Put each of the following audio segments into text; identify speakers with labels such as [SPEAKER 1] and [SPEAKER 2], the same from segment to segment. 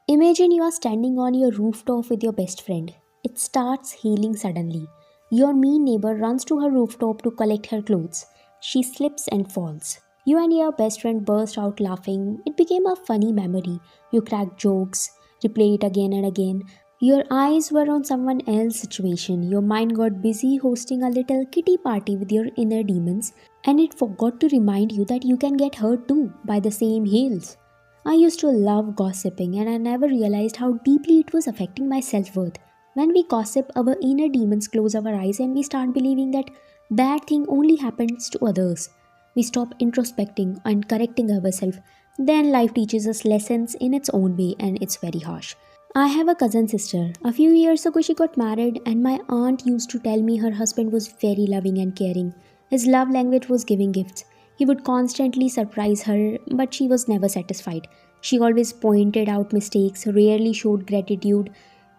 [SPEAKER 1] Imagine you are standing on your rooftop with your best friend. It starts hailing suddenly. Your mean neighbor runs to her rooftop to collect her clothes. She slips and falls. You and your best friend burst out laughing. It became a funny memory. You cracked jokes, replay it again and again. Your eyes were on someone else's situation. Your mind got busy hosting a little kitty party with your inner demons, and it forgot to remind you that you can get hurt too by the same hails. I used to love gossiping, and I never realized how deeply it was affecting my self worth. When we gossip, our inner demons close our eyes and we start believing that bad thing only happens to others. We stop introspecting and correcting ourselves. Then life teaches us lessons in its own way, and it's very harsh. I have a cousin sister. A few years ago, she got married, and my aunt used to tell me her husband was very loving and caring. His love language was giving gifts. He would constantly surprise her, but she was never satisfied. She always pointed out mistakes, rarely showed gratitude,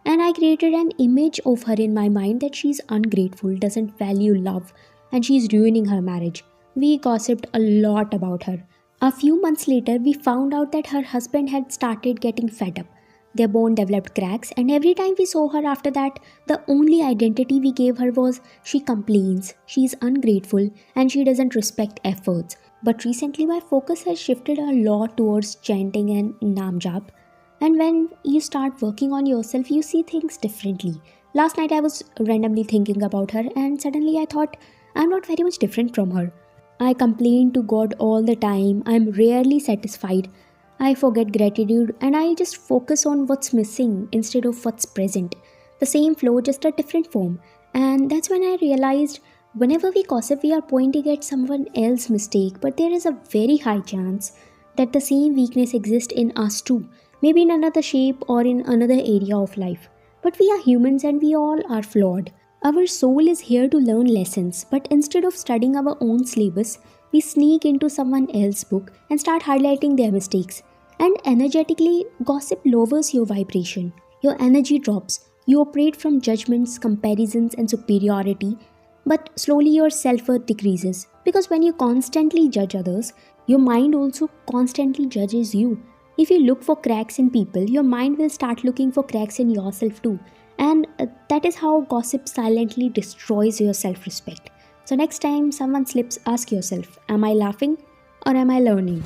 [SPEAKER 1] and I created an image of her in my mind that she's ungrateful, doesn't value love, and she's ruining her marriage. We gossiped a lot about her. A few months later, we found out that her husband had started getting fed up. Their bone developed cracks, and every time we saw her after that, the only identity we gave her was she complains, she's ungrateful, and she doesn't respect efforts. But recently, my focus has shifted a lot towards chanting and namjap. And when you start working on yourself, you see things differently. Last night, I was randomly thinking about her, and suddenly I thought, I'm not very much different from her. I complain to God all the time, I'm rarely satisfied. I forget gratitude and I just focus on what's missing instead of what's present. The same flow, just a different form. And that's when I realized whenever we gossip, we are pointing at someone else's mistake, but there is a very high chance that the same weakness exists in us too, maybe in another shape or in another area of life. But we are humans and we all are flawed. Our soul is here to learn lessons, but instead of studying our own syllabus, we sneak into someone else's book and start highlighting their mistakes. And energetically, gossip lowers your vibration. Your energy drops. You operate from judgments, comparisons, and superiority, but slowly your self worth decreases. Because when you constantly judge others, your mind also constantly judges you. If you look for cracks in people, your mind will start looking for cracks in yourself too. And that is how gossip silently destroys your self respect. So, next time someone slips, ask yourself, am I laughing or am I learning?